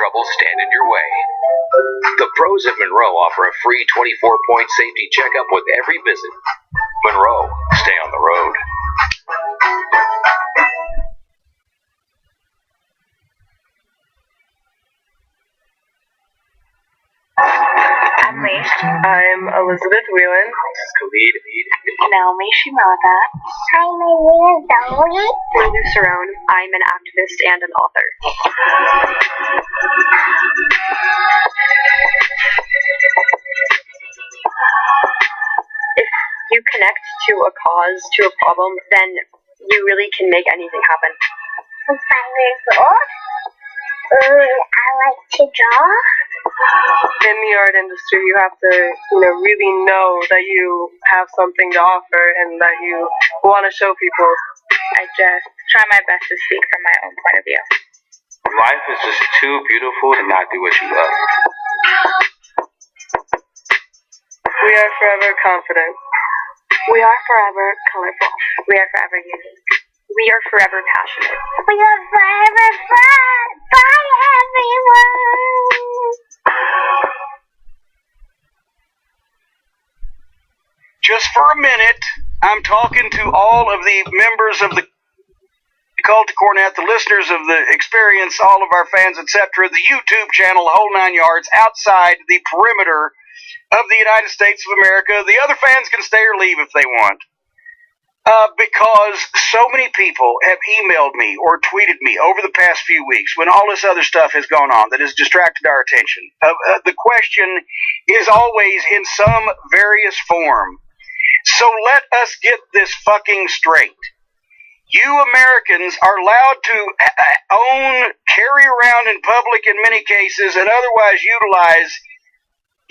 trouble stand in your way. The pros at Monroe offer a free 24-point safety checkup with every visit. Monroe, stay on the road. I'm Lee. I'm Elizabeth Whelan. This is Khalid. Naomi Shimada. Hi, my name is Zoe. Lulu Cerrone. I'm an activist and an author. If you connect to a cause, to a problem, then you really can make anything happen. I'm 5 years old. I like to draw. In the art industry, you have to, really know that you have something to offer and that you want to show people. I just try my best to speak from my own point of view. Life is just too beautiful to not do what you love. We are forever confident. We are forever colorful. We are forever unique. We are forever passionate. We are forever fun. Bye, everyone. Just for a minute, I'm talking to all of the members of the Cult to Cornette, the listeners of the experience, all of our fans, etc., the YouTube channel, the whole 9 yards, outside the perimeter of the United States of America. The other fans can stay or leave if they want. Because so many people have emailed me or tweeted me over the past few weeks when all this other stuff has gone on that has distracted our attention. The question is always in some various form. So let us get this fucking straight. You Americans are allowed to own, carry around in public in many cases, and otherwise utilize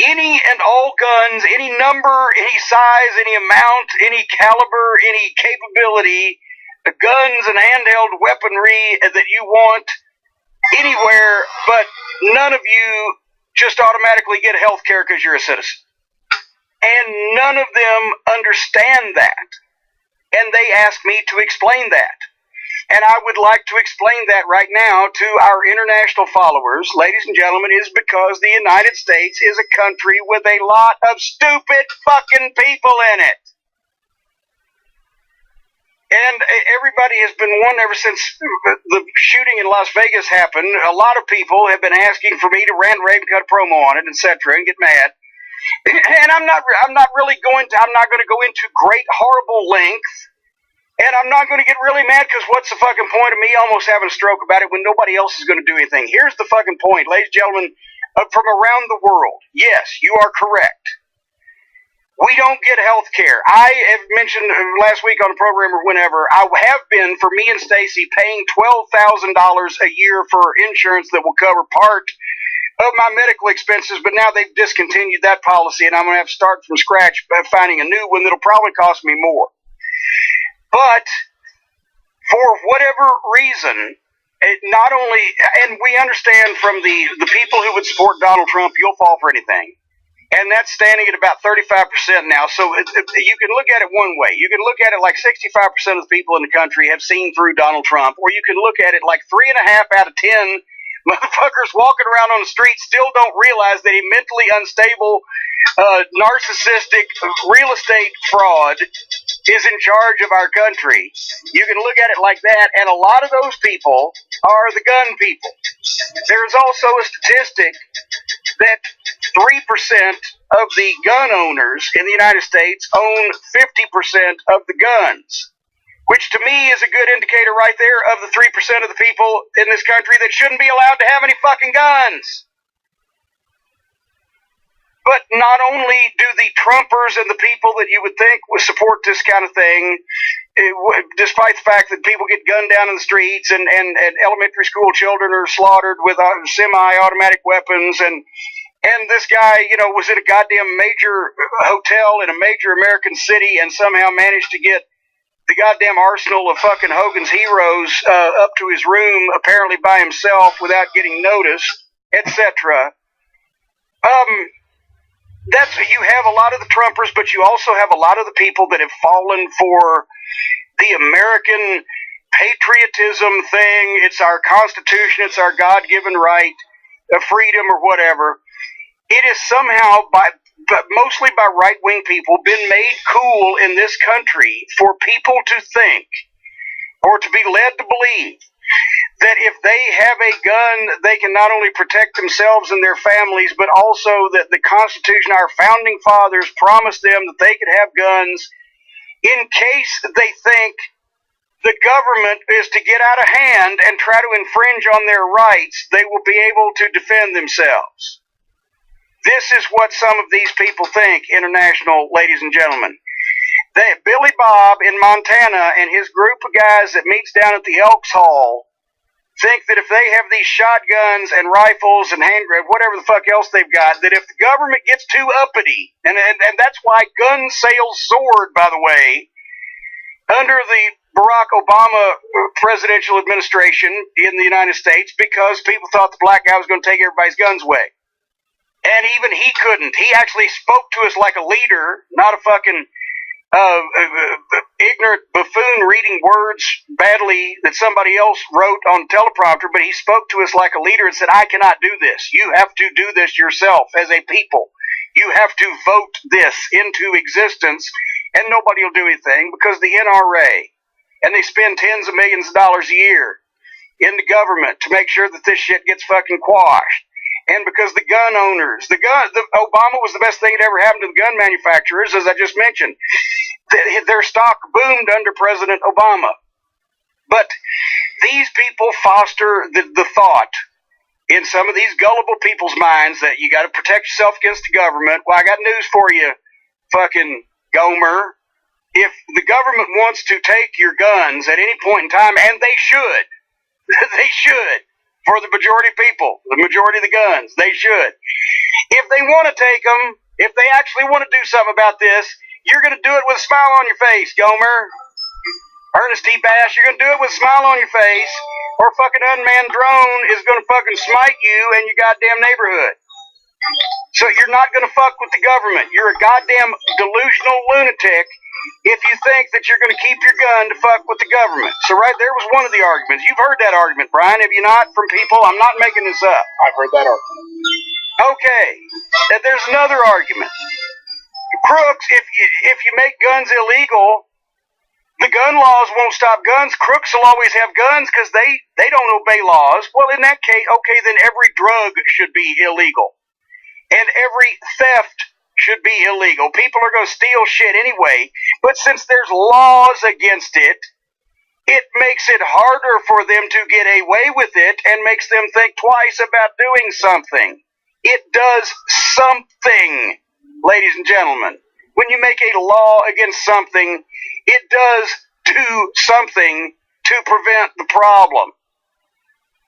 any and all guns, any number, any size, any amount, any caliber, any capability, guns and handheld weaponry that you want anywhere, but none of you just automatically get health care because you're a citizen. And none of them understand that. And they asked me to explain that. And I would like to explain that right now to our international followers, ladies and gentlemen, is because the United States is a country with a lot of stupid fucking people in it. And everybody has been one ever since the shooting in Las Vegas happened. A lot of people have been asking for me to rant, rave, and cut a promo on it, etc., and get mad. And I'm not going to go into great, horrible length. And I'm not going to get really mad because what's the fucking point of me almost having a stroke about it when nobody else is going to do anything? Here's the fucking point, ladies and gentlemen, from around the world. Yes, you are correct. We don't get health care. I have mentioned last week on the program or whenever, I have been, for me and Stacy, paying $12,000 a year for insurance that will cover part of my medical expenses, but now they've discontinued that policy, and I'm going to have to start from scratch by finding a new one that'll probably cost me more. But for whatever reason, it not only, and we understand from the people who would support Donald Trump, you'll fall for anything. And that's standing at about 35% now. So you can look at it one way. You can look at it like 65% of the people in the country have seen through Donald Trump, or you can look at it like 3.5 out of 10 motherfuckers walking around on the street still don't realize that a mentally unstable, narcissistic real estate fraud is in charge of our country. You can look at it like that, and a lot of those people are the gun people. There's also a statistic that 3% of the gun owners in the United States own 50% of the guns, which to me is a good indicator right there of the 3% of the people in this country that shouldn't be allowed to have any fucking guns. But not only do the Trumpers and the people that you would think would support this kind of thing, despite the fact that people get gunned down in the streets and elementary school children are slaughtered with semi-automatic weapons, and this guy, was in a goddamn major hotel in a major American city and somehow managed to get the goddamn arsenal of fucking Hogan's Heroes up to his room, apparently by himself without getting noticed, etc. You have a lot of the Trumpers, but you also have a lot of the people that have fallen for the American patriotism thing. It's our Constitution. It's our God-given right. of freedom or whatever, it is somehow but mostly by right-wing people, been made cool in this country for people to think or to be led to believe that if they have a gun, they can not only protect themselves and their families, but also that the Constitution, our founding fathers promised them that they could have guns in case they think the government is to get out of hand and try to infringe on their rights, they will be able to defend themselves. This is what some of these people think, international ladies and gentlemen. Billy Bob in Montana and his group of guys that meets down at the Elks Hall think that if they have these shotguns and rifles and hand grenades, whatever the fuck else they've got, that if the government gets too uppity, and that's why gun sales soared, by the way, under the Barack Obama presidential administration in the United States, because people thought the black guy was going to take everybody's guns away. And even he couldn't. He actually spoke to us like a leader, not a fucking ignorant buffoon reading words badly that somebody else wrote on teleprompter, but he spoke to us like a leader and said, I cannot do this. You have to do this yourself as a people. You have to vote this into existence, and nobody will do anything because the NRA, and they spend tens of millions of dollars a year in the government to make sure that this shit gets fucking quashed. And because the gun owners, Obama was the best thing that ever happened to the gun manufacturers, as I just mentioned. Their stock boomed under President Obama. But these people foster the thought in some of these gullible people's minds that you got to protect yourself against the government. Well, I got news for you, fucking Gomer. If the government wants to take your guns at any point in time, and they should, they should. For the majority of people, the majority of the guns, they should. If they want to take them, if they actually want to do something about this, you're going to do it with a smile on your face, Gomer. Ernest T. Bass, you're going to do it with a smile on your face, or a fucking unmanned drone is going to fucking smite you and your goddamn neighborhood. So you're not going to fuck with the government. You're a goddamn delusional lunatic if you think that you're going to keep your gun to fuck with the government. So right there was one of the arguments. You've heard that argument, Brian, have you not, from people? I'm not making this up. I've heard that argument. Okay. And there's another argument. Crooks, if you make guns illegal, the gun laws won't stop guns. Crooks will always have guns because they don't obey laws. Well, in that case, okay, then every drug should be illegal. And every theft should be illegal. People are going to steal shit anyway, but since there's laws against it, it makes it harder for them to get away with it and makes them think twice about doing something. It does something, ladies and gentlemen. When you make a law against something, it does do something to prevent the problem.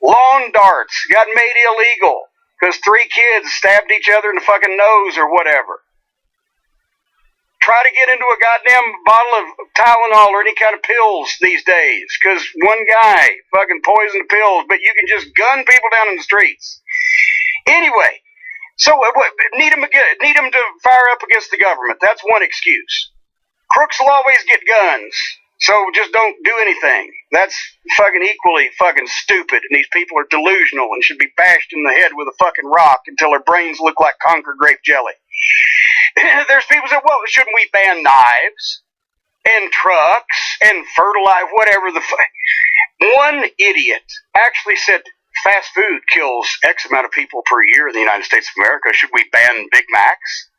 Lawn darts got made illegal because 3 kids stabbed each other in the fucking nose or whatever. Try to get into a goddamn bottle of Tylenol or any kind of pills these days because one guy fucking poisoned the pills, but you can just gun people down in the streets. Anyway, so need them to fire up against the government. That's one excuse. Crooks will always get guns, so just don't do anything. That's fucking equally fucking stupid, and these people are delusional and should be bashed in the head with a fucking rock until their brains look like Concord grape jelly. There's people who say, well, shouldn't we ban knives and trucks and fertilizer, whatever the fuck? One idiot actually said fast food kills X amount of people per year in the United States of America. Should we ban Big Macs?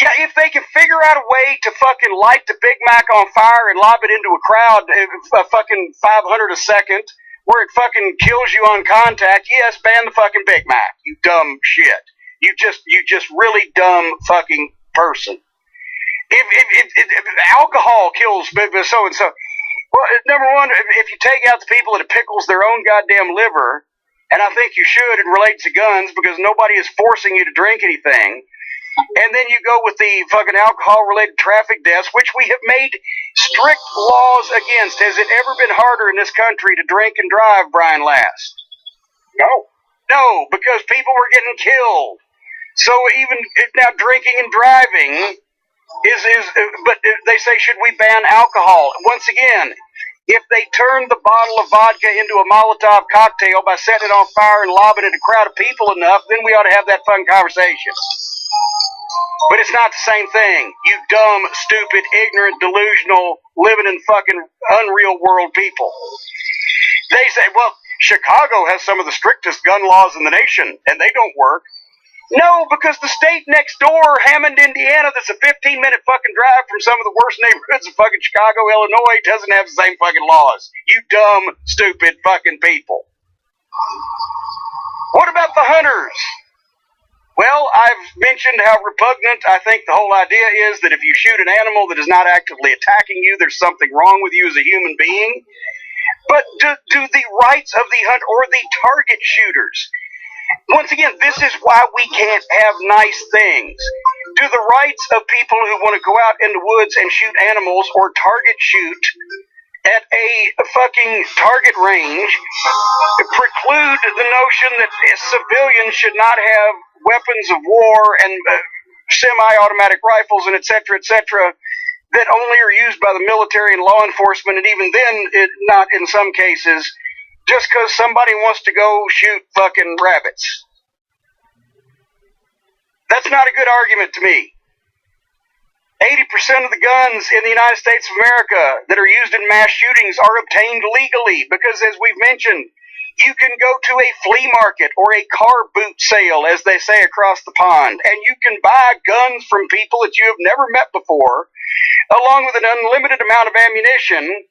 Yeah, if they can figure out a way to fucking light the Big Mac on fire and lob it into a crowd, fucking 500 a second, where it fucking kills you on contact, yes, ban the fucking Big Mac, you dumb shit. You just really dumb fucking person. If alcohol kills so and so, well, number one, if you take out the people that it pickles their own goddamn liver, and I think you should, it relates to guns because nobody is forcing you to drink anything. And then you go with the fucking alcohol-related traffic deaths, which we have made strict laws against. Has it ever been harder in this country to drink and drive, Brian Last? No. No, because people were getting killed. So even now drinking and driving but they say, should we ban alcohol? Once again, If they turned the bottle of vodka into a Molotov cocktail by setting it on fire and lobbing it at a crowd of people enough, then we ought to have that fun conversation. But it's not the same thing. You dumb, stupid, ignorant, delusional, living in fucking unreal world people. They say, well, Chicago has some of the strictest gun laws in the nation, and they don't work. No, because the state next door, Hammond, Indiana, that's a 15-minute fucking drive from some of the worst neighborhoods of fucking Chicago, Illinois, doesn't have the same fucking laws. You dumb, stupid fucking people. What about the hunters? Well, I've mentioned how repugnant I think the whole idea is that if you shoot an animal that is not actively attacking you, there's something wrong with you as a human being. But do the rights of the hunter or the target shooters, once again, this is why we can't have nice things. Do the rights of people who want to go out in the woods and shoot animals or target shoot at a fucking target range preclude the notion that civilians should not have weapons of war and semi-automatic rifles and et cetera, that only are used by the military and law enforcement, and even then, not in some cases, just because somebody wants to go shoot fucking rabbits. That's not a good argument to me. 80% of the guns in the United States of America that are used in mass shootings are obtained legally because, as we've mentioned, you can go to a flea market or a car boot sale, as they say across the pond, and you can buy guns from people that you have never met before, along with an unlimited amount of ammunition.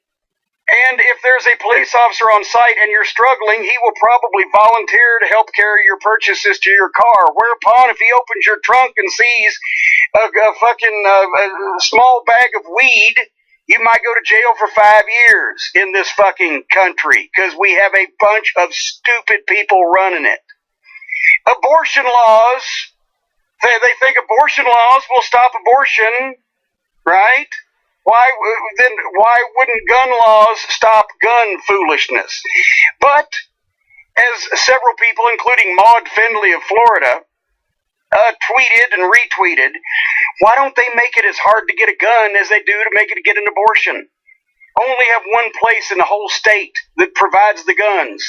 And if there's a police officer on site and you're struggling, he will probably volunteer to help carry your purchases to your car. Whereupon, if he opens your trunk and sees a small bag of weed, you might go to jail for 5 years in this fucking country because we have a bunch of stupid people running it. Abortion laws, they think abortion laws will stop abortion, right? Why wouldn't gun laws stop gun foolishness? But, as several people, including Maud Findlay of Florida, tweeted and retweeted, why don't they make it as hard to get a gun as they do to make it to get an abortion? Only have one place in the whole state that provides the guns.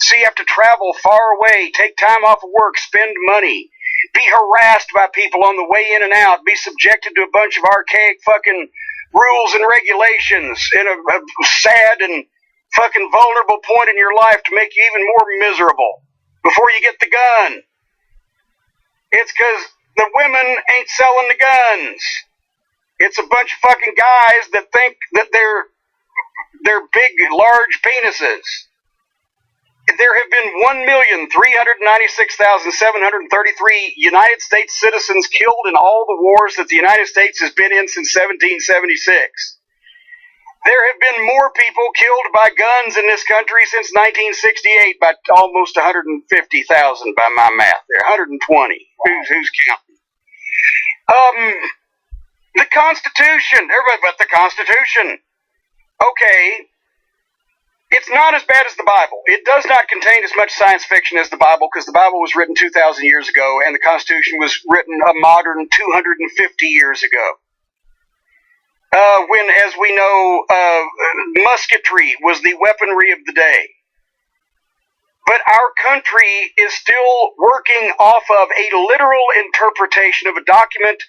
So you have to travel far away, take time off of work, spend money, be harassed by people on the way in and out, be subjected to a bunch of archaic fucking rules and regulations in a sad and fucking vulnerable point in your life to make you even more miserable before you get the gun. It's because the women ain't selling the guns. It's a bunch of fucking guys that think that they're big, large penises. There have been 1,396,733 United States citizens killed in all the wars that the United States has been in since 1776. There have been more people killed by guns in this country since 1968 by almost 150,000 by my math there. 120. Who's counting? The Constitution. Everybody but the Constitution. Okay. It's not as bad as the Bible. It does not contain as much science fiction as the Bible because the Bible was written 2,000 years ago and the Constitution was written a modern 250 years ago. When, as we know, musketry was the weaponry of the day. But our country is still working off of a literal interpretation of a document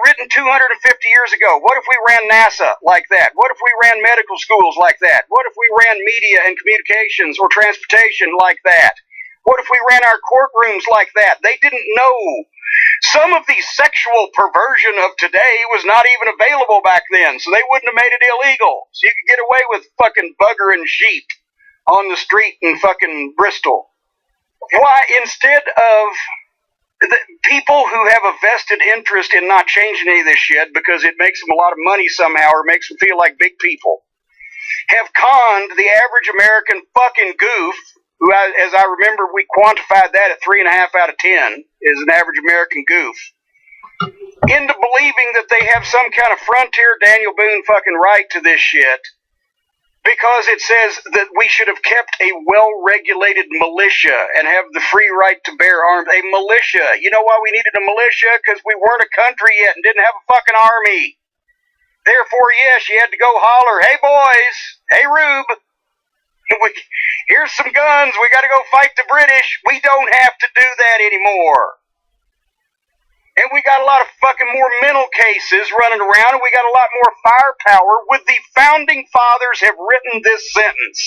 written 250 years ago. What if we ran NASA like that? What if we ran medical schools like that? What if we ran media and communications or transportation like that? What if we ran our courtrooms like that? They didn't know. Some of the sexual perversion of today was not even available back then, so they wouldn't have made it illegal. So you could get away with fucking bugger and sheep on the street in fucking Bristol. Why, instead of the people who have a vested interest in not changing any of this shit because it makes them a lot of money somehow or makes them feel like big people, have conned the average American fucking goof, who, as I remember, we quantified that at 3.5 out of 10, is an average American goof, into believing that they have some kind of frontier Daniel Boone fucking right to this shit, because it says that we should have kept a well-regulated militia and have the free right to bear arms. A militia. You know why we needed a militia? Because we weren't a country yet and didn't have a fucking army. Therefore, therefore, yes, you had to go holler, hey boys, hey Rube, here's some guns, we got to go fight the British. We don't have to do that anymore. And we got a lot of fucking more mental cases running around, and we got a lot more firepower. With the founding fathers have written this sentence: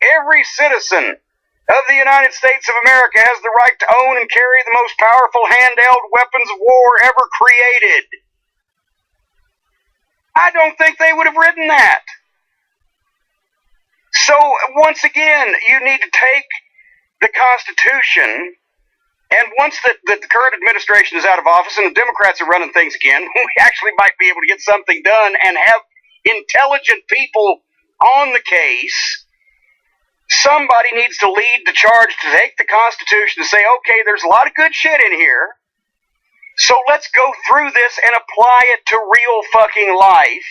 every citizen of the United States of America has the right to own and carry the most powerful handheld weapons of war ever created. I don't think they would have written that. So, once again, you need to take the Constitution, and once the current administration is out of office and the Democrats are running things again, we actually might be able to get something done and have intelligent people on the case. Somebody needs to lead the charge to take the Constitution and say, okay, there's a lot of good shit in here, so let's go through this and apply it to real fucking life.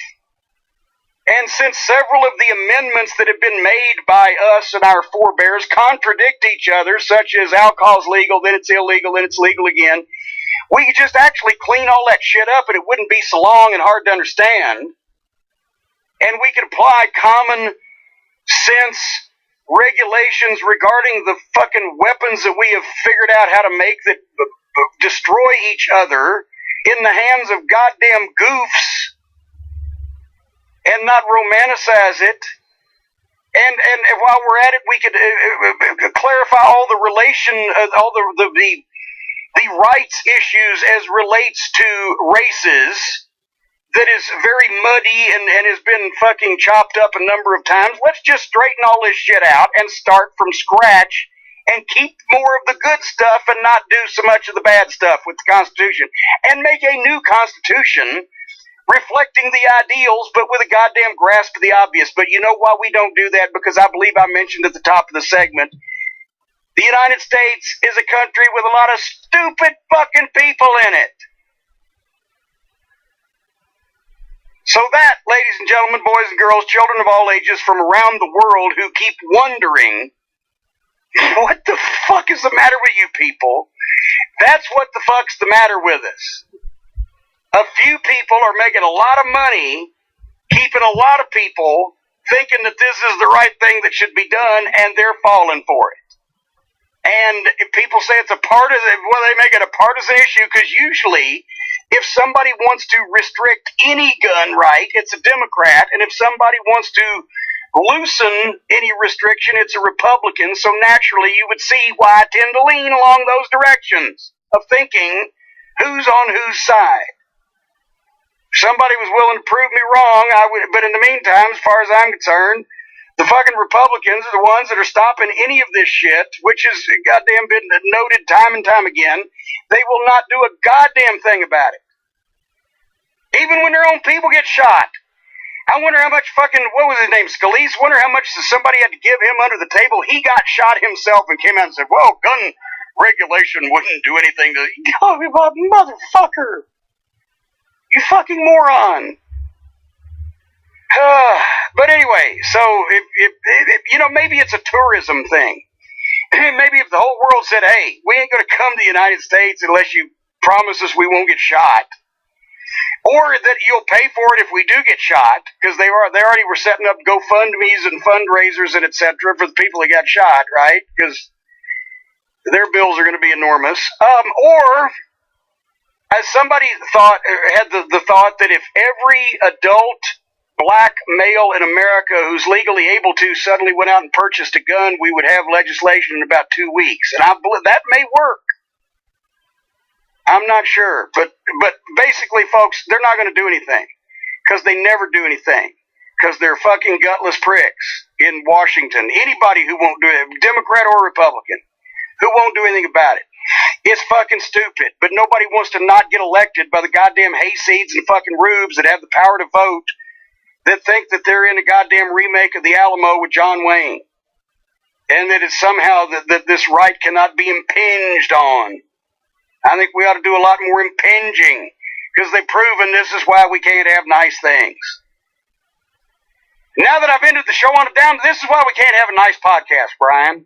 And since several of the amendments that have been made by us and our forebears contradict each other, such as alcohol's legal, then it's illegal, then it's legal again, we could just actually clean all that shit up and it wouldn't be so long and hard to understand. And we could apply common sense regulations regarding the fucking weapons that we have figured out how to make that destroy each other in the hands of goddamn goofs, and not romanticize it. And while we're at it, we could clarify all the all the rights issues as relates to races that is very muddy and has been fucking chopped up a number of times. Let's just straighten all this shit out and start from scratch and keep more of the good stuff and not do so much of the bad stuff with the Constitution, and make a new Constitution reflecting the ideals, but with a goddamn grasp of the obvious. But you know why we don't do that? Because I believe I mentioned at the top of the segment, the United States is a country with a lot of stupid fucking people in it. So that, ladies and gentlemen, boys and girls, children of all ages from around the world who keep wondering, what the fuck is the matter with you people? That's what the fuck's the matter with us. A few people are making a lot of money, keeping a lot of people thinking that this is the right thing that should be done, and they're falling for it. And if people say it's a partisan, well, they make it a partisan issue, because usually, if somebody wants to restrict any gun right, it's a Democrat, and if somebody wants to loosen any restriction, it's a Republican. So naturally, you would see why I tend to lean along those directions of thinking who's on whose side. If somebody was willing to prove me wrong, I would. But in the meantime, as far as I'm concerned, the fucking Republicans are the ones that are stopping any of this shit, which has goddamn been noted time and time again. They will not do a goddamn thing about it. Even when their own people get shot. I wonder how much fucking, what was his name, Scalise? Wonder how much somebody had to give him under the table. He got shot himself and came out and said, well, gun regulation wouldn't do anything to... Oh, motherfucker! You fucking moron! But anyway, so, if you know, maybe it's a tourism thing. Maybe if the whole world said, hey, we ain't gonna come to the United States unless you promise us we won't get shot. Or that you'll pay for it if we do get shot, because they already were setting up GoFundMes and fundraisers and etc. for the people that got shot, right? Because their bills are going to be enormous. Or as somebody had the thought that if every adult black male in America who's legally able to suddenly went out and purchased a gun, we would have legislation in about 2 weeks, and I believe that may work. I'm not sure, but basically, folks, they're not going to do anything, because they never do anything, because they're fucking gutless pricks in Washington. Anybody who won't do it, Democrat or Republican, who won't do anything about it. It's fucking stupid, but nobody wants to not get elected by the goddamn hayseeds and fucking rubes that have the power to vote, that think that they're in a goddamn remake of the Alamo with John Wayne, and that it's somehow that this right cannot be impinged on. I think we ought to do a lot more impinging, because they've proven this is why we can't have nice things. Now that I've ended the show on it down, this is why we can't have a nice podcast, Brian.